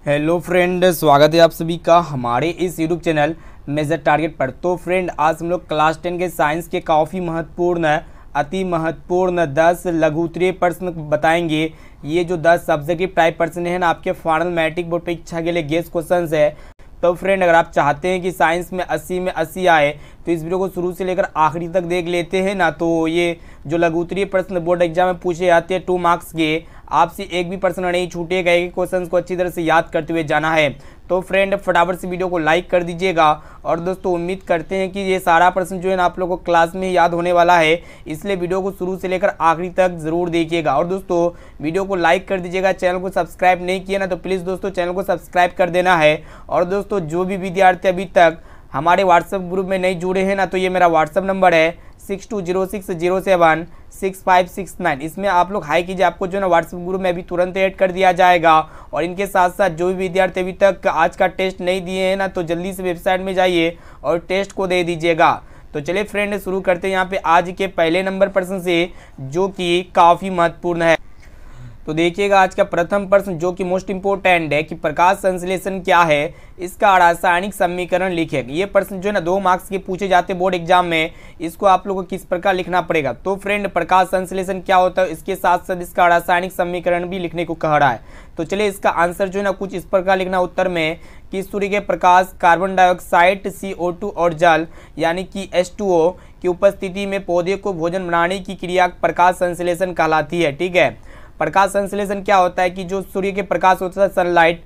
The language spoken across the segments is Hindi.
हेलो फ्रेंड, स्वागत है आप सभी का हमारे इस यूट्यूब चैनल मेजर टारगेट पर। तो फ्रेंड, आज हम लोग क्लास 10 के साइंस के काफ़ी महत्वपूर्ण, अति महत्वपूर्ण 10 लघु उत्तरीय प्रश्न बताएंगे। ये जो 10 सब्जेक्टिव टाइप प्रश्न है ना, आपके फाइनल मैट्रिक बोर्ड परीक्षा के लिए गेस्ट क्वेश्चन है। तो फ्रेंड, अगर आप चाहते हैं कि साइंस में 80 में 80 आए तो इस वीडियो को शुरू से लेकर आखिरी तक देख लेते हैं ना। तो ये जो लघु उत्तरीय प्रश्न बोर्ड एग्जाम में पूछे जाते हैं 2 मार्क्स के, आपसे एक भी प्रश्न नहीं छूटेगा। एक क्वेश्चन को अच्छी तरह से याद करते हुए जाना है। तो फ्रेंड, फटाफट से वीडियो को लाइक कर दीजिएगा। और दोस्तों, उम्मीद करते हैं कि ये सारा प्रश्न जो है ना आप लोगों को क्लास में ही याद होने वाला है, इसलिए वीडियो को शुरू से लेकर आखिरी तक जरूर देखिएगा। और दोस्तों, वीडियो को लाइक कर दीजिएगा। चैनल को सब्सक्राइब नहीं किया ना तो प्लीज़ दोस्तों चैनल को सब्सक्राइब कर देना है। और दोस्तों, जो भी विद्यार्थी अभी तक हमारे व्हाट्सएप ग्रुप में नहीं जुड़े हैं ना, तो ये मेरा व्हाट्सएप नंबर है 6206076569। इसमें आप लोग हाई कीजिए, आपको जो है ना व्हाट्सएप ग्रुप में अभी तुरंत ऐड कर दिया जाएगा। और इनके साथ साथ जो भी विद्यार्थी अभी तक आज का टेस्ट नहीं दिए हैं ना, तो जल्दी से वेबसाइट में जाइए और टेस्ट को दे दीजिएगा। तो चलिए फ्रेंड, शुरू करते हैं यहाँ पे आज के पहले नंबर प्रश्न से, जो कि काफ़ी महत्वपूर्ण है। तो देखिएगा आज का प्रथम प्रश्न, जो कि मोस्ट इंपोर्टेंट है कि प्रकाश संश्लेषण क्या है, इसका रासायनिक समीकरण लिखे। ये प्रश्न जो है ना 2 मार्क्स के पूछे जाते बोर्ड एग्जाम में। इसको आप लोगों को किस प्रकार लिखना पड़ेगा। तो फ्रेंड, प्रकाश संश्लेषण क्या होता है, इसके साथ साथ इसका रासायनिक समीकरण भी लिखने को कह रहा है। तो चलिए इसका आंसर जो है ना कुछ इस प्रकार लिखना उत्तर में कि सूर्य के प्रकाश, कार्बन डाइऑक्साइड, CO2 और जल यानी कि H2O की उपस्थिति में पौधे को भोजन बनाने की क्रिया प्रकाश संश्लेषण कहलाती है। ठीक है, प्रकाश संश्लेषण क्या होता है कि जो सूर्य के प्रकाश होता है, सनलाइट,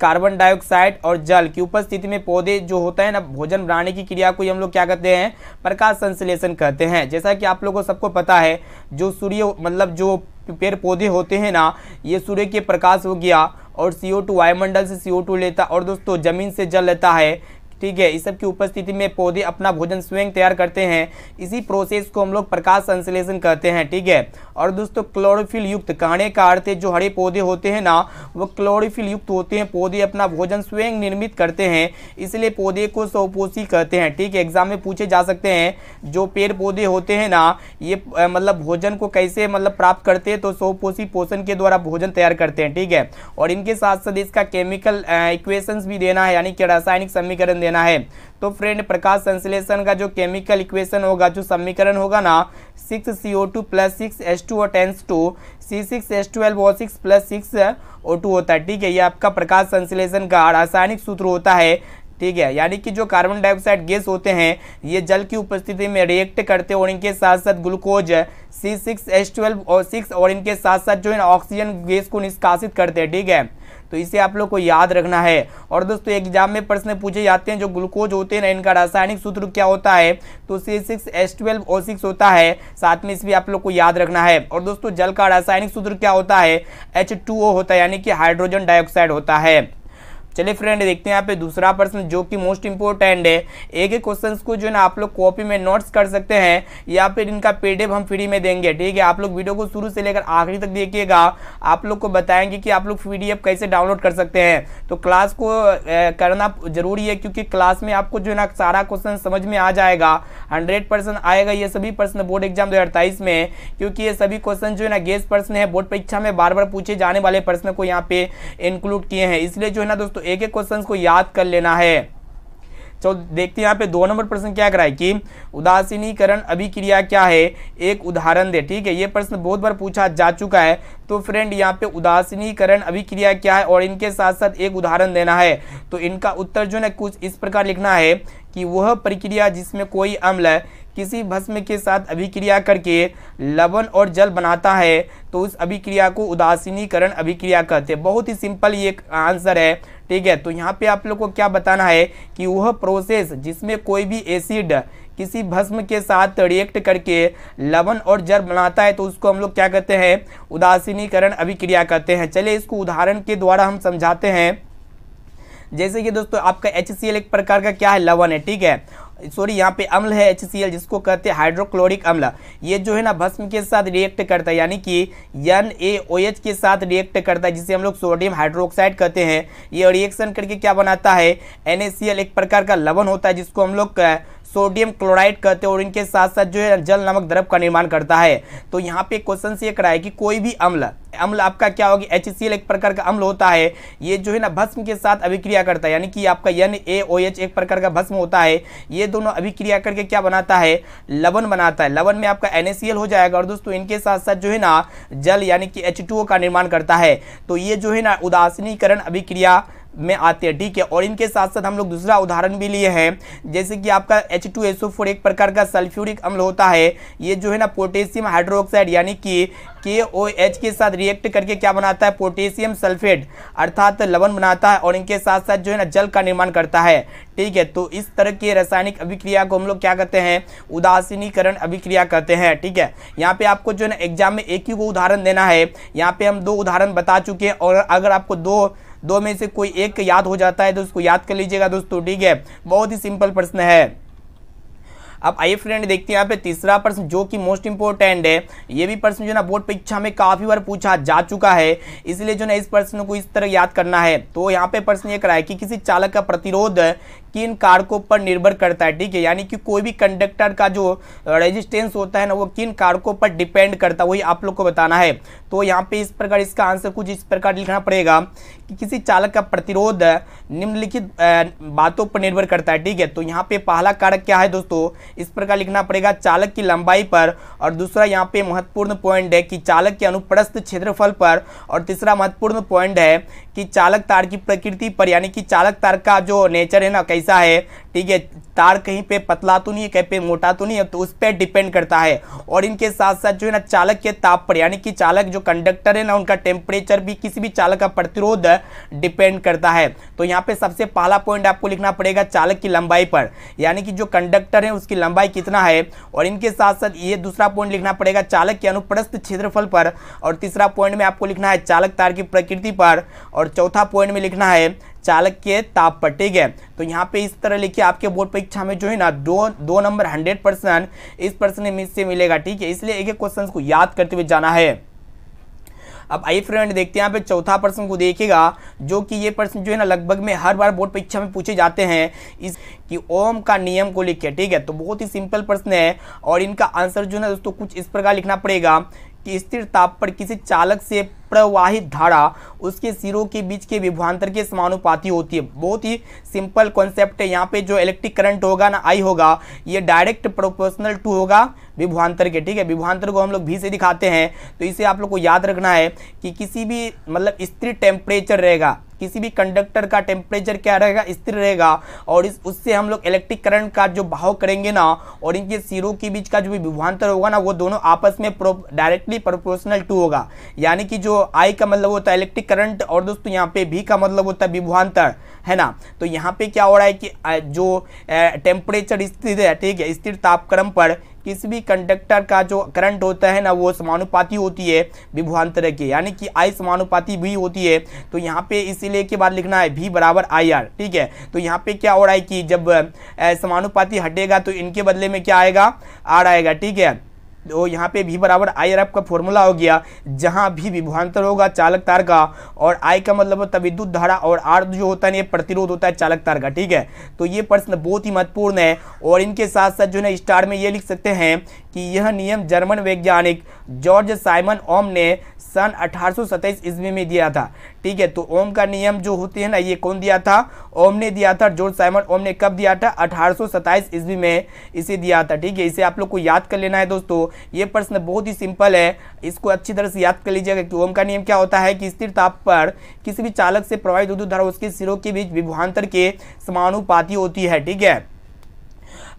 कार्बन डाइऑक्साइड और जल की उपस्थिति में पौधे जो होता है ना भोजन बनाने की क्रिया को हम लोग क्या कहते हैं, प्रकाश संश्लेषण कहते हैं। जैसा कि आप लोगों को सबको पता है, जो सूर्य मतलब जो पेड़ पौधे होते हैं ना, ये सूर्य के प्रकाश हो गया और CO2 वायुमंडल से CO2 लेता और दोस्तों जमीन से जल लेता है। ठीक है, इस सब की उपस्थिति में पौधे अपना भोजन स्वयं तैयार करते हैं। इसी प्रोसेस को हम लोग प्रकाश संश्लेषण कहते हैं। ठीक है, और दोस्तों क्लोरोफिल युक्त कहने का अर्थ है जो हरे पौधे होते हैं ना, वो क्लोरोफिल युक्त होते हैं। पौधे अपना भोजन स्वयं निर्मित करते हैं, इसलिए पौधे को स्वपोषी कहते हैं। ठीक है, एग्जाम में पूछे जा सकते हैं जो पेड़ पौधे होते हैं ना, ये मतलब भोजन को कैसे मतलब प्राप्त करते हैं, तो स्वपोषी पोषण के द्वारा भोजन तैयार करते हैं। ठीक है, और इनके साथ साथ इसका केमिकल इक्वेशंस भी देना है, यानी कि रासायनिक समीकरण देना है। तो फ्रेंड, प्रकाश संश्लेषण का जो केमिकल इक्वेशन होगा, जो समीकरण होगा ना, 6CO2 + 6H2O tense to C6H12O6 + 6O2 होता है। ठीक है, ये आपका प्रकाश संश्लेषण का रासायनिक सूत्र होता है। ठीक है, यानी कि जो कार्बन डाइऑक्साइड गैस होते हैं, ये जल की उपस्थिति में रिएक्ट करते हैं और इनके साथ साथ ग्लूकोज C6H12O6 और इनके साथ साथ जो है ऑक्सीजन गैस को निष्कासित करते हैं। ठीक है, तो इसे आप लोग को याद रखना है। और दोस्तों, एग्जाम में प्रश्न पूछे जाते हैं जो ग्लूकोज होते हैं ना, इनका रासायनिक सूत्र क्या होता है, तो C6H12O6 होता है। साथ में इस भी आप लोग को याद रखना है। और दोस्तों, जल का रासायनिक सूत्र क्या होता है, H2O होता है, यानी कि हाइड्रोजन डाइऑक्साइड होता है। चलिए फ्रेंड, देखते हैं यहाँ पे दूसरा प्रश्न, जो कि मोस्ट इंपोर्टेंट है। एक एक क्वेश्चन को जो है ना आप लोग कॉपी में नोट्स कर सकते हैं, या फिर इनका PDF हम फ्री में देंगे। ठीक है, आप लोग वीडियो को शुरू से लेकर आखिरी तक देखिएगा। आप लोग को बताएंगे कि आप लोग PDF कैसे डाउनलोड कर सकते हैं। तो क्लास को करना जरूरी है, क्योंकि क्लास में आपको जो है ना सारा क्वेश्चन समझ में आ जाएगा। 100% आएगा ये सभी प्रश्न बोर्ड एग्जाम 2023 में, क्योंकि ये सभी क्वेश्चन जो है ना गेस्ट प्रश्न है, बोर्ड परीक्षा में बार बार पूछे जाने वाले प्रश्न को यहाँ पे इंक्लूड किए हैं। इसलिए जो है ना दोस्तों एक एक क्वेश्चन को याद कर लेना है। तो देखते हैं यहाँ पे 2 नंबर प्रश्न क्या कराए कि उदासीनीकरण अभिक्रिया क्या है, एक उदाहरण दे। ठीक है, ये प्रश्न बहुत बार पूछा जा चुका है। तो फ्रेंड, यहाँ पे उदासीनीकरण अभिक्रिया क्या है और इनके साथ साथ एक उदाहरण देना है। तो इनका उत्तर जो है ना कुछ इस प्रकार लिखना है कि वह प्रक्रिया जिसमें कोई अम्ल किसी भस्म के साथ अभिक्रिया करके लवण और जल बनाता है, तो उस अभिक्रिया को उदासीनीकरण अभिक्रिया कहते हैं। बहुत ही सिंपल ये आंसर है। ठीक है, तो यहाँ पे आप लोग को क्या बताना है कि वह प्रोसेस जिसमें कोई भी एसिड किसी भस्म के साथ रिएक्ट करके लवण और जल बनाता है, तो उसको हम लोग क्या कहते हैं, उदासीनीकरण अभिक्रिया कहते हैं। चलिए इसको उदाहरण के द्वारा हम समझाते हैं। जैसे कि दोस्तों आपका HCl एक प्रकार का क्या है, लवण है। ठीक है, सॉरी यहाँ पे अम्ल है HCl, जिसको कहते हैं हाइड्रोक्लोरिक अम्ल। ये जो है ना भस्म के साथ रिएक्ट करता है, यानी कि NaOH के साथ रिएक्ट करता है, जिसे हम लोग सोडियम हाइड्रोक्साइड कहते हैं। ये रिएक्शन करके क्या बनाता है, NaCl एक प्रकार का लवण होता है, जिसको हम लोग सोडियम क्लोराइड कहते हैं और इनके साथ साथ जो है जल नामक द्रव का निर्माण करता है। तो यहाँ पे क्वेश्चन से ये करा है कि कोई भी अम्ल आपका क्या होगी, HCl एक प्रकार का अम्ल होता है, ये जो है ना भस्म के साथ अभिक्रिया करता है, यानी कि आपका NaOH एक प्रकार का भस्म होता है, ये दोनों अभिक्रिया करके क्या बनाता है, लवण बनाता है। लवण में आपका NaCl हो जाएगा और दोस्तों इनके साथ साथ जो है ना जल यानी कि H2O का निर्माण करता है। तो ये जो है ना उदासीनीकरण अभिक्रिया में आते हैं, ठीक है। और इनके साथ साथ हम लोग दूसरा उदाहरण भी लिए हैं, जैसे कि आपका H2SO4 एक प्रकार का सल्फ्यूरिक अम्ल होता है, ये जो है ना पोटेशियम हाइड्रोक्साइड यानी कि KOH के साथ रिएक्ट करके क्या बनाता है, पोटेशियम सल्फेट अर्थात लवण बनाता है और इनके साथ साथ जो है ना जल का निर्माण करता है, ठीक है। तो इस तरह की रासायनिक अभिक्रिया को हम लोग क्या कहते हैं, उदासीनीकरण अभिक्रिया कहते हैं, ठीक है। यहाँ पे आपको जो है ना एग्जाम में एक ही को उदाहरण देना है, यहाँ पे हम 2 उदाहरण बता चुके हैं और अगर आपको दो में से कोई एक याद हो जाता है तो उसको याद कर लीजिएगा दोस्तों, ठीक है। बहुत ही सिंपल प्रश्न है। अब आइए फ्रेंड देखते हैं यहाँ पे तीसरा प्रश्न जो कि मोस्ट इंपोर्टेंट है। ये भी प्रश्न जो ना बोर्ड परीक्षा में काफी बार पूछा जा चुका है, इसलिए जो ना इस प्रश्न को इस तरह याद करना है। तो यहाँ पे प्रश्न ये करा है कि किसी चालक का प्रतिरोध किन कारकों पर निर्भर करता है, ठीक है। यानी कि कोई भी कंडक्टर का जो रेजिस्टेंस होता है ना वो किन कारकों पर डिपेंड करता है, वही आप लोग को बताना है। तो यहाँ पे इस प्रकार इसका आंसर कुछ इस प्रकार लिखना पड़ेगा कि किसी चालक का प्रतिरोध निम्नलिखित बातों पर निर्भर करता है, ठीक है। तो यहाँ पे पहला कारक क्या है दोस्तों, इस प्रकार लिखना पड़ेगा चालक की लंबाई पर, और दूसरा यहाँ पे महत्वपूर्ण पॉइंट है कि चालक के अनुप्रस्थ क्षेत्रफल पर, और तीसरा महत्वपूर्ण पॉइंट है कि चालक तार की प्रकृति पर, यानी कि चालक तार का जो नेचर है ना कैसा है, ठीक है। तार कहीं पे पतला तो नहीं है, कहीं पे मोटा तो नहीं है, तो उस पर डिपेंड करता है। और इनके साथ साथ जो है ना चालक के ताप पर, यानी कि चालक जो कंडक्टर है ना उनका टेम्परेचर भी किसी भी चालक का प्रतिरोध डिपेंड करता है। तो यहाँ पे सबसे पहला पॉइंट आपको लिखना पड़ेगा चालक की लंबाई पर, यानी कि जो कंडक्टर है उसकी लंबाई कितना है, और इनके साथ साथ ये दूसरा पॉइंट लिखना पड़ेगा चालक के अनुप्रस्थ क्षेत्रफल पर, और तीसरा पॉइंट में आपको लिखना है चालक तार की प्रकृति पर, और चौथा पॉइंट में लिखना है चालक के ताप पर, ठीक है। तो यहाँ पे इस तरह लिखिए, आपके बोर्ड परीक्षा में जो है ना दो नंबर 100% इस प्रश्न से मिलेगा, ठीक है। इसलिए एक एक क्वेश्चन को याद करते हुए जाना है। अब आइए फ्रेंड देखते हैं यहाँ पे चौथा प्रश्न को देखिएगा, जो कि ये प्रश्न जो है ना लगभग में हर बार बोर्ड परीक्षा में पूछे जाते हैं, इस कि ओम का नियम को लिखिए, ठीक है। तो बहुत ही सिंपल प्रश्न है और इनका आंसर जो है ना दोस्तों कुछ इस प्रकार लिखना पड़ेगा कि स्थिर ताप पर किसी चालक से प्रवाहित धारा उसके सिरों के बीच के विभवांतर के समानुपाती होती है। बहुत ही सिंपल कॉन्सेप्ट है। यहाँ पे जो इलेक्ट्रिक करंट होगा ना I होगा, ये डायरेक्ट प्रोपोर्शनल टू होगा विभवांतर के, ठीक है। विभवांतर को हम लोग V से दिखाते हैं, तो इसे आप लोग को याद रखना है कि किसी भी मतलब स्थिर टेम्परेचर रहेगा, किसी भी कंडक्टर का टेम्परेचर क्या रहेगा, स्थिर रहेगा, और उससे हम लोग इलेक्ट्रिक करंट का जो बहाव करेंगे ना, और इनके सिरों के बीच का जो भी विभवांतर होगा ना वो दोनों आपस में डायरेक्टली प्रोपोर्शनल टू होगा। यानी कि जो I का मतलब होता है इलेक्ट्रिक करंट, और दोस्तों यहाँ पे V का मतलब होता है विभवांतर, है ना। तो यहाँ पे क्या हो रहा है कि जो टेम्परेचर स्थिर है, ठीक है, स्थिर तापक्रम पर किसी भी कंडक्टर का जो करंट होता है ना वो समानुपाती होती है विभवांतर के, यानी कि I समानुपाती V होती है। तो यहाँ पे इसीलिए के बाद लिखना है V बराबर IR, ठीक है। तो यहाँ पे क्या हो रहा है कि जब समानुपाती हटेगा तो इनके बदले में क्या आएगा, R आएगा, ठीक है। तो यहाँ पे V बराबर IR आपका फॉर्मूला हो गया, जहाँ भी विभवांतर होगा चालक तार का, और I का मतलब होता है विद्युत धारा, और R जो होता है ये प्रतिरोध होता है चालक तार का, ठीक है। तो ये प्रश्न बहुत ही महत्वपूर्ण है। और इनके साथ साथ जो है स्टार में ये लिख सकते हैं कि यह नियम जर्मन वैज्ञानिक जॉर्ज साइमन ओम ने सन 1827 ईस्वी में दिया था, ठीक है। तो ओम का नियम जो होते हैं ना ये कौन दिया था, ओम ने दिया था, जॉर्ज साइमन ओम ने कब दिया था, 1827 ईस्वी में इसे दिया था, ठीक है। इसे आप लोग को याद कर लेना है दोस्तों। ये प्रश्न बहुत ही सिंपल है, इसको अच्छी तरह से याद कर लीजिएगा कि ओम का नियम क्या होता है कि स्थिर ताप पर किसी भी चालक से प्रवाहित विद्युत धारा उसके सिरों के बीच विभवांतर के समानुपाती होती है, ठीक है।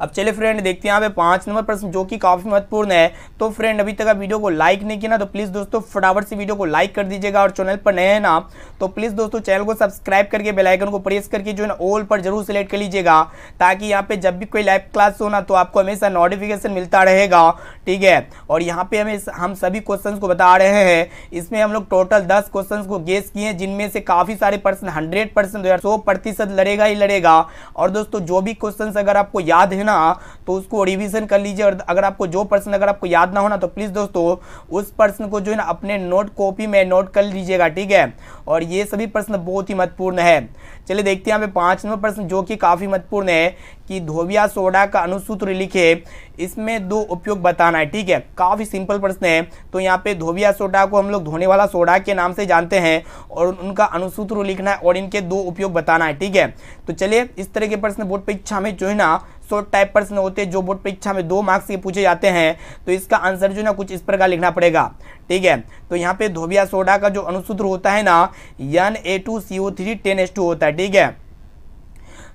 अब चलिए फ्रेंड देखते हैं यहाँ पे 5 नंबर प्रश्न जो कि काफी महत्वपूर्ण है। तो फ्रेंड अभी तक आप वीडियो को लाइक नहीं किया ना तो प्लीज दोस्तों फटाफट से वीडियो को लाइक कर दीजिएगा, और चैनल पर नए हैं ना तो प्लीज दोस्तों चैनल को सब्सक्राइब करके बेल आइकन को प्रेस करके जो है ना ऑल पर जरूर सिलेक्ट कर लीजिएगा, ताकि यहाँ पे जब भी कोई लाइव क्लास हो ना तो आपको हमेशा नोटिफिकेशन मिलता रहेगा, ठीक है। और यहाँ पे हम सभी क्वेश्चन को बता रहे हैं, इसमें हम लोग टोटल 10 क्वेश्चन को गेस किए, जिनमें से काफी सारे प्रश्न 100% 100% लड़ेगा ही लड़ेगा। और दोस्तों जो भी क्वेश्चन अगर आपको याद है ना तो उसको रिवीजन कर लीजिए। और अगर आपको जो प्रश्न अगर आपको याद ना हो ना तो प्लीज़ दोस्तों उस प्रश्न को जो है ना अपने नोट कॉपी में नोट कर लीजिएगा, ठीक है। और ये सभी प्रश्न बहुत ही महत्वपूर्ण है। चलिए देखते हैं यहाँ पे 5 नंबर प्रश्न जो कि काफ़ी महत्वपूर्ण है कि धोबिया सोडा का अणुसूत्र लिखे, इसमें 2 उपयोग बताना है, ठीक है। काफ़ी सिंपल प्रश्न है। तो यहाँ पे धोबिया सोडा को हम लोग धोने वाला सोडा के नाम से जानते हैं और उनका अणुसूत्र लिखना है और इनके 2 उपयोग बताना है, ठीक है। तो चलिए इस तरह के प्रश्न बोर्ड परीक्षा में जो है ना शॉर्ट टाइप प्रश्न होते हैं जो बोर्ड परीक्षा में 2 मार्क्स के पूछे जाते हैं। तो इसका आंसर जो है ना कुछ इस प्रकार लिखना पड़ेगा, ठीक है। तो यहाँ पे धोबिया सोडा का जो अणुसूत्र होता है ना Na2CO3 10H2 होता है, ठीक है।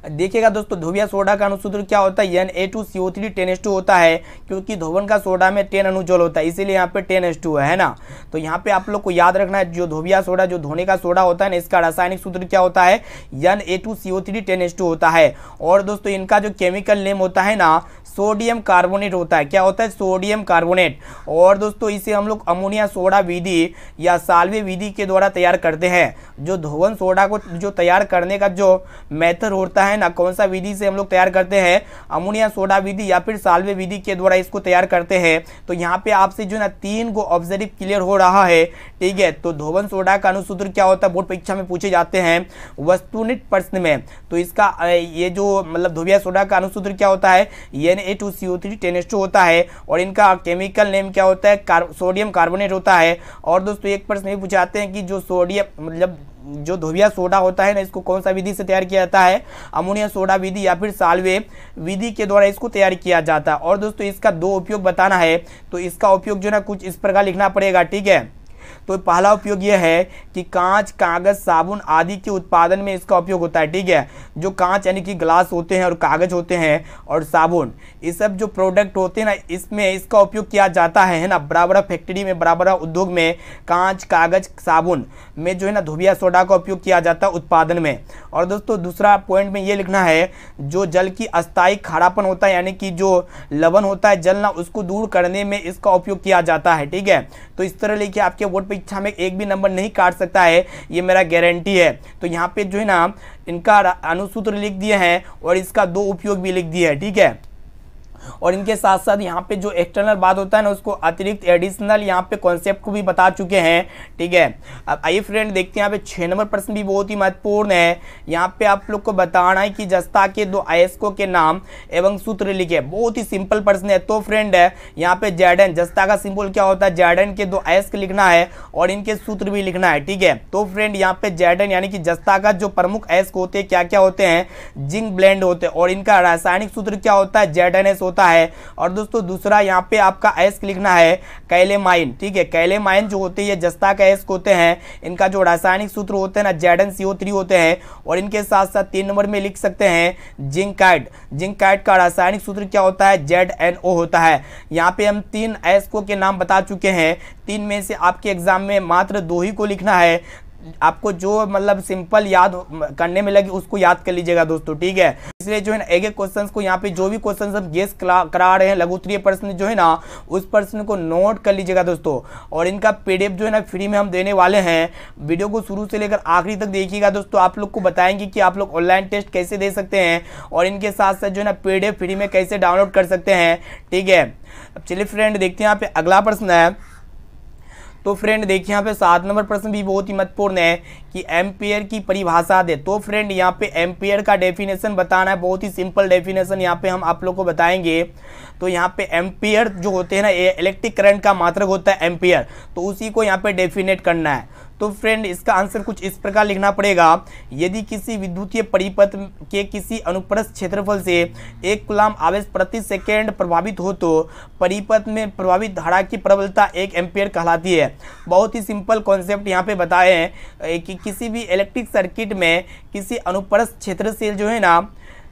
देखिएगा दोस्तों धोबिया सोडा का अणुसूत्र क्या होता है Na2CO3 10H2 होता है, क्योंकि धोवन का सोडा में 10 अणुजल होता है, इसीलिए यहाँ पे 10H2 है ना। तो यहाँ पे आप लोग को याद रखना है जो धोबिया सोडा जो धोने का सोडा होता है ना इसका रासायनिक सूत्र क्या होता है Na2CO3 10H2 होता है। और दोस्तों इनका जो केमिकल नेम होता है ना सोडियम कार्बोनेट होता है। क्या होता है? Sodium carbonate. और दोस्तों इसे हम लोग अमोनिया सोडा विधि या साल्वे विधि के द्वारा तैयार करते हैं। जो धोवन सोडा को जो तैयार करने का जो मेथड होता है ना, कौन सा विधि से हम लोग तैयार करते हैं? अमोनिया सोडा विधि या फिर साल्वे विधि के द्वारा इसको तैयार करते हैं। तो यहाँ पे आपसे जो है ना 3 गो ऑब्जेक्टिव क्लियर हो रहा है, ठीक है। तो धोवन सोडा का अणुसूत्र क्या होता है बोर्ड परीक्षा में पूछे जाते हैं वस्तुनिष्ठ प्रश्न में। तो इसका ये जो मतलब धोबिया सोडा का अणुसूत्र क्या होता है Na2CO3 10H2 होता है। और इनका केमिकल नेम क्या होता है? सोडियम कार्बोनेट होता है। और दोस्तों एक प्रश्न ये पूछे जाते हैं कि जो सोडियम मतलब जो धोबिया सोडा होता है ना इसको कौन सा विधि से तैयार किया जाता है? अमोनिया सोडा विधि या फिर साल्वे विधि के द्वारा इसको तैयार किया जाता है। और दोस्तों इसका 2 उपयोग बताना है। तो इसका उपयोग जो है ना कुछ इस प्रकार लिखना पड़ेगा, ठीक है। तो पहला उपयोग यह है कि कांच, कागज, साबुन आदि के उत्पादन में इसका उपयोग होता है, ठीक है। जो कांच यानी कि ग्लास होते हैं और कागज होते हैं और साबुन, ये सब जो प्रोडक्ट होते हैं ना इसमें इसका उपयोग किया जाता है ना। बड़ा फैक्ट्री में, बड़ा उद्योग में कांच, कागज, साबुन में जो है ना धोबिया सोडा का उपयोग किया जाता है उत्पादन में। और दोस्तों दूसरा पॉइंट में ये लिखना है जो जल की अस्थायी खारापन होता है यानी कि जो लवण होता है जल ना उसको दूर करने में इसका उपयोग किया जाता है, ठीक है। तो इस तरह लिखिए आपके बोर्ड परीक्षा में एक भी नंबर नहीं काट सकता है, ये मेरा गारंटी है। तो यहाँ पे जो है ना इनका अणुसूत्र लिख दिए हैं और इसका 2 उपयोग भी लिख दिए है, ठीक है। और इनके साथ साथ यहाँ पे जो एक्सटर्नल बात होता है ना उसको अतिरिक्त एडिशनल यहाँ पे कॉन्सेप्ट को भी बता चुके हैं, ठीक है। अब आइए फ्रेंड देखते हैं यहाँ पे 6 नंबर प्रश्न भी बहुत ही महत्वपूर्ण है। यहाँ पे आप लोग को बताना है कि जस्ता के 2 अयस्कों के नाम एवं सूत्र लिखे। बहुत ही सिंपल प्रश्न है। तो फ्रेंड है यहाँ पे जैडन, जस्ता का सिंबल क्या होता है? जैडन के 2 अयस्क लिखना है और इनके सूत्र भी लिखना है, ठीक है। तो फ्रेंड यहाँ पे जैडन यानी कि जस्ता का जो प्रमुख अयस्क होते हैं क्या क्या होते हैं? जिंक ब्लेंड होते हैं। और इनका रासायनिक सूत्र क्या होता है? ZNS होता है। और दोस्तों दूसरा यहाँ पे आपका अयस्क लिखना है कैलेमाइन, ठीक है। कैलेमाइन जो होते हैं जस्ता का अयस्क होते हैं, इनका जो रासायनिक सूत्र होते हैं ना ZnCO3 होते हैं। और इनके साथ साथ 3 नंबर में लिख सकते हैं जिंकाइड। जिंकाइड का रासायनिक सूत्र क्या होता है? ZnO होता है। यहाँ पे हम 3 अयस्कों के नाम बता चुके हैं। 3 में से आपके एग्जाम में मात्र 2 ही को लिखना है। आपको जो मतलब सिंपल याद करने में लगे उसको याद कर लीजिएगा दोस्तों, ठीक है। इसलिए जो है ना एक क्वेश्चंस को यहाँ पे जो भी क्वेश्चंस हम गेस करा रहे हैं लघु उत्तरीय प्रश्न जो है ना उस प्रश्न को नोट कर लीजिएगा दोस्तों। और इनका PDF जो है ना फ्री में हम देने वाले हैं। वीडियो को शुरू से लेकर आखिरी तक देखिएगा दोस्तों। आप लोग को बताएंगे कि आप लोग ऑनलाइन टेस्ट कैसे दे सकते हैं और इनके साथ साथ जो है ना PDF फ्री में कैसे डाउनलोड कर सकते हैं, ठीक है। अब चलिए फ्रेंड देखते हैं यहाँ पे अगला प्रश्न है। तो फ्रेंड देखिए यहाँ पे 7 नंबर प्रश्न भी बहुत ही महत्वपूर्ण है कि एम्पियर की परिभाषा दे। तो फ्रेंड यहाँ पे एम्पियर का डेफिनेशन बताना है। बहुत ही सिंपल डेफिनेशन यहाँ पे हम आप लोग को बताएंगे। तो यहाँ पे एम्पियर जो होते हैं ना ये इलेक्ट्रिक करंट का मात्रक होता है एम्पियर, तो उसी को यहाँ पे डेफिनेट करना है। तो फ्रेंड इसका आंसर कुछ इस प्रकार लिखना पड़ेगा। यदि किसी विद्युतीय परिपथ के किसी अनुप्रस्थ क्षेत्रफल से 1 कूलाम आवेश प्रति सेकेंड प्रभावित हो तो परिपथ में प्रभावित धारा की प्रबलता 1 एम्पियर कहलाती है। बहुत ही सिंपल कॉन्सेप्ट यहाँ पे बताए हैं कि किसी भी इलेक्ट्रिक सर्किट में किसी अनुप्रस्थ क्षेत्र से जो है ना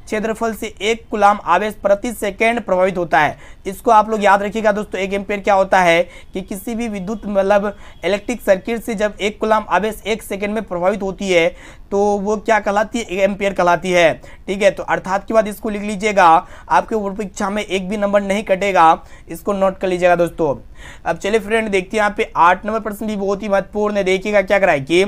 क्षेत्रफल से 1 कूलाम आवेश प्रति सेकेंड प्रभावित होता है। इसको आप लोग याद रखिएगा दोस्तों। 1 एम्पियर क्या होता है कि किसी भी विद्युत मतलब इलेक्ट्रिक सर्किट से जब 1 कूलाम आवेश 1 सेकेंड में प्रभावित होती है तो वो क्या कहलाती है? 1 एम्पियर कहलाती है, ठीक है। तो अर्थात के बाद इसको लिख लीजिएगा। आपके बोर्ड परीक्षा में एक भी नंबर नहीं कटेगा, इसको नोट कर लीजिएगा दोस्तों। अब चलिए फ्रेंड देखते हैं यहाँ पे 8 नंबर प्रश्न भी बहुत ही महत्वपूर्ण है। देखिएगा क्या कराए कि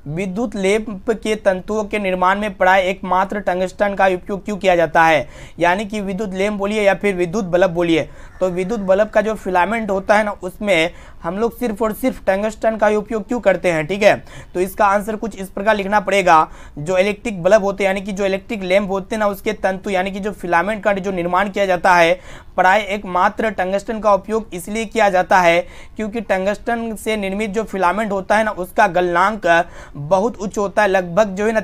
विद्युत लेप के तंतुओं के निर्माण में प्राय एकमात्र टंगस्टन का उपयोग क्यों किया जाता है? यानी कि विद्युत लेप बोलिए या फिर विद्युत बल्ब बोलिए, तो विद्युत बल्ब का जो फिलामेंट होता है ना, उसमें हम लोग सिर्फ और सिर्फ टंगस्टन का उपयोग क्यों करते हैं? ठीक है, तो इसका आंसर कुछ इस प्रकार लिखना पड़ेगा। जो इलेक्ट्रिक बल्ब होते हैं यानी कि जो इलेक्ट्रिक लैंप होते हैं ना, उसके तंतु यानी कि जो फिलामेंट का जो निर्माण किया जाता है प्राय एकमात्र टंगस्टन का उपयोग इसलिए किया जाता है क्योंकि टंगस्टन से निर्मित जो फिलामेंट होता है ना, उसका गलनांक बहुत उच्च होता है, लगभग जो है ना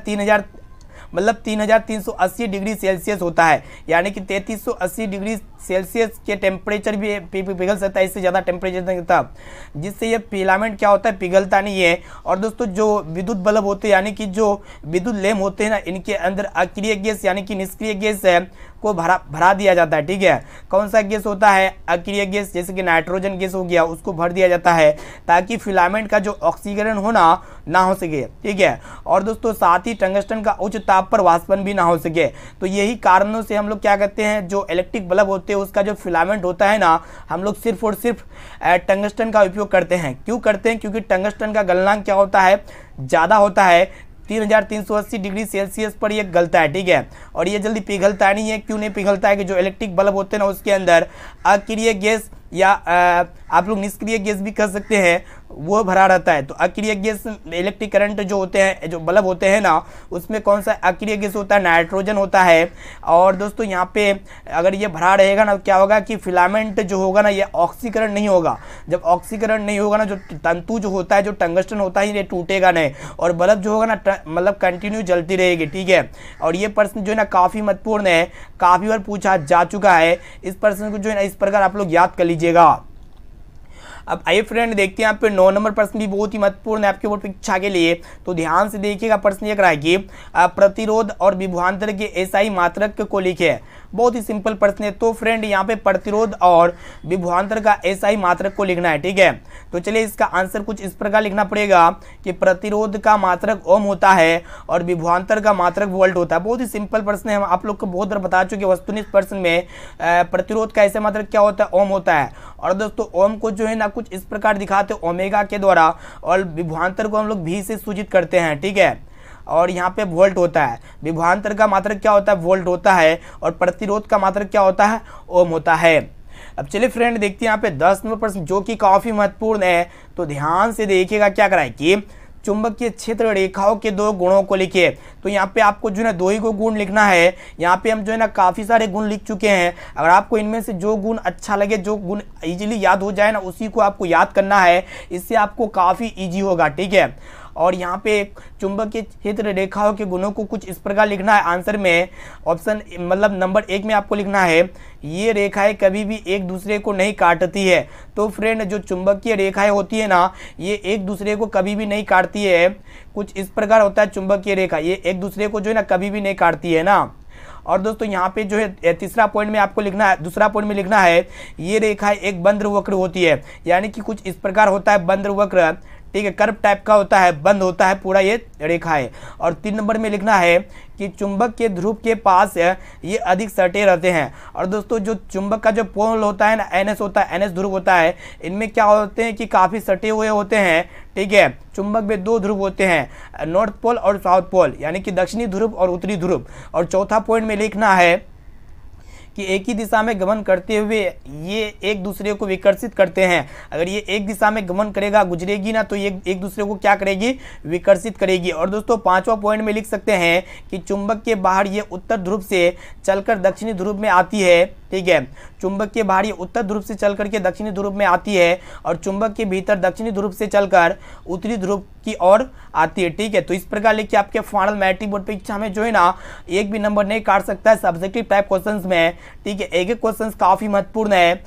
3380 डिग्री सेल्सियस होता है। यानी कि 3380 डिग्री सेल्सियस के टेम्परेचर भी पिघल सकता है, इससे ज़्यादा टेम्परेचर नहीं होता, जिससे ये फिलामेंट क्या होता है, पिघलता नहीं है। और दोस्तों जो विद्युत बल्ब होते हैं यानी कि जो विद्युत लैंप होते हैं ना, इनके अंदर अक्रिय गैस यानी कि निष्क्रिय गैस है को भरा दिया जाता है। ठीक है, कौन सा गैस होता है? अक्रिय गैस, जैसे कि नाइट्रोजन गैस हो गया, उसको भर दिया जाता है ताकि फिलामेंट का जो ऑक्सीकरण होना ना हो सके। ठीक है, और दोस्तों साथ ही टंगस्टन का उच्च ताप पर वाष्पन भी ना हो सके। तो यही कारणों से हम लोग क्या करते हैं, जो इलेक्ट्रिक बल्ब होते हैं उसका जो फिलामेंट होता है ना, हम लोग सिर्फ और सिर्फ टंगस्टन का उपयोग करते हैं। क्यों करते हैं? क्योंकि टंगस्टन का गलनांक क्या होता है, ज़्यादा होता है, 3380 डिग्री सेल्सियस पर ये गलता है। ठीक है, और ये जल्दी पिघलता नहीं है। क्यों नहीं पिघलता है? कि जो इलेक्ट्रिक बल्ब होते हैं ना, उसके अंदर अक्रिय गैस या आप लोग निष्क्रिय गैस भी कह सकते हैं, वो भरा रहता है। तो अक्रिय गैस, इलेक्ट्रिक करंट जो होते हैं, जो बल्ब होते हैं ना, उसमें कौन सा अक्रिय गैस होता है? नाइट्रोजन होता है। और दोस्तों यहाँ पे अगर ये भरा रहेगा ना, क्या होगा कि फिलामेंट जो होगा ना, ये ऑक्सीकरण नहीं होगा। जब ऑक्सीकरण नहीं होगा ना, जो तंतु जो होता है, जो टंगस्टन होता है, ये टूटेगा नहीं और बल्ब जो होगा ना, मतलब कंटिन्यू जलती रहेगी। ठीक है, और ये प्रश्न जो है ना काफ़ी महत्वपूर्ण है, काफ़ी बार पूछा जा चुका है। इस प्रश्न को जो है ना इस प्रकार आप लोग याद कर लीजिएगा। अब आइए फ्रेंड देखते हैं यहाँ पे 9 नंबर प्रश्न भी बहुत ही महत्वपूर्ण है आपके बोर्ड परीक्षा के लिए। तो ध्यान से देखिएगा, प्रश्न ये कह रहा है कि प्रतिरोध और विभवांतर के एसआई मात्रक को लिखे। बहुत ही सिंपल प्रश्न है। तो फ्रेंड यहाँ पे प्रतिरोध और विभवांतर का एसआई मात्रक को लिखना है। ठीक है, तो चलिए इसका आंसर कुछ इस प्रकार लिखना पड़ेगा कि प्रतिरोध का मात्रक ओम होता है और विभवांतर का मात्रक वोल्ट होता है। बहुत ही सिंपल प्रश्न है, हम आप लोग को बहुत बार बता चुके वस्तुनिष्ठ प्रश्न में प्रतिरोध का एसआई मात्रक क्या होता है? ओम होता है। और दोस्तों ओम को जो है ना कुछ इस प्रकार दिखाते हैं ओमेगा के द्वारा, और विभवांतर को हम लोग भी से सूचित करते हैं। ठीक है, और यहाँ पे वोल्ट होता है। विभवांतर का मात्रक क्या होता है? वोल्ट होता है। और प्रतिरोध का मात्रक क्या होता है? ओम होता है। अब चलिए फ्रेंड देखते हैं यहाँ पे 10 नंबर प्रश्न जो कि काफी महत्वपूर्ण है। तो ध्यान से देखिएगा, क्या कराए कि चुंबकीय क्षेत्र रेखाओं के 2 गुणों को लिखिए। तो यहाँ पे आपको जो है ना 2 ही को गुण लिखना है। यहाँ पे हम जो है ना काफ़ी सारे गुण लिख चुके हैं। अगर आपको इनमें से जो गुण अच्छा लगे, जो गुण इजीली याद हो जाए ना, उसी को आपको याद करना है। इससे आपको काफ़ी इजी होगा। ठीक है, और यहाँ पे चुंबकीय क्षेत्र रेखाओं के गुणों को कुछ इस प्रकार लिखना है आंसर में। ऑप्शन मतलब नंबर 1 में आपको लिखना है, ये रेखाएं कभी भी एक दूसरे को नहीं काटती है। तो फ्रेंड जो चुंबकीय रेखाएं होती है ना, ये एक दूसरे को कभी भी नहीं काटती है। कुछ इस प्रकार होता है चुंबकीय रेखा, ये एक दूसरे को जो है ना कभी भी नहीं काटती है ना। और दोस्तों यहाँ पे जो है तीसरा पॉइंट में आपको लिखना है, दूसरा पॉइंट में लिखना है, ये रेखा एक बंद वक्र होती है। यानी कि कुछ इस प्रकार होता है बंद वक्र। ठीक है, कर्व टाइप का होता है, बंद होता है पूरा ये रेखा है। और 3 नंबर में लिखना है कि चुंबक के ध्रुव के पास ये अधिक सटे रहते हैं। और दोस्तों जो चुंबक का जो पोल होता है ना, NS होता है, NS ध्रुव होता है, इनमें क्या होते हैं कि काफ़ी सटे हुए होते हैं। ठीक है, चुंबक में 2 ध्रुव होते हैं, नॉर्थ पोल और साउथ पोल, यानी कि दक्षिणी ध्रुव और उत्तरी ध्रुव। और चौथा पॉइंट में लिखना है कि एक ही दिशा में गमन करते हुए ये एक दूसरे को विकर्षित करते हैं। अगर ये एक दिशा में गमन करेगा, गुजरेगी ना, तो ये एक दूसरे को क्या करेगी? विकर्षित करेगी। और दोस्तों 5वां पॉइंट में लिख सकते हैं कि चुंबक के बाहर ये उत्तर ध्रुव से चलकर दक्षिणी ध्रुव में आती है। ठीक है, चुंबक के बाहर ये उत्तर ध्रुव से चल करके दक्षिणी ध्रुव में आती है और चुंबक के भीतर दक्षिणी ध्रुव से चलकर उत्तरी ध्रुव की ओर आती है। ठीक है, तो इस प्रकार लिख के आपके फाइनल मैट्रिक बोर्ड परीक्षा में जो है ना एक भी नंबर नहीं काट सकता है सब्जेक्टिव टाइप क्वेश्चंस में। ठीक है, एक क्वेश्चन काफी महत्वपूर्ण है।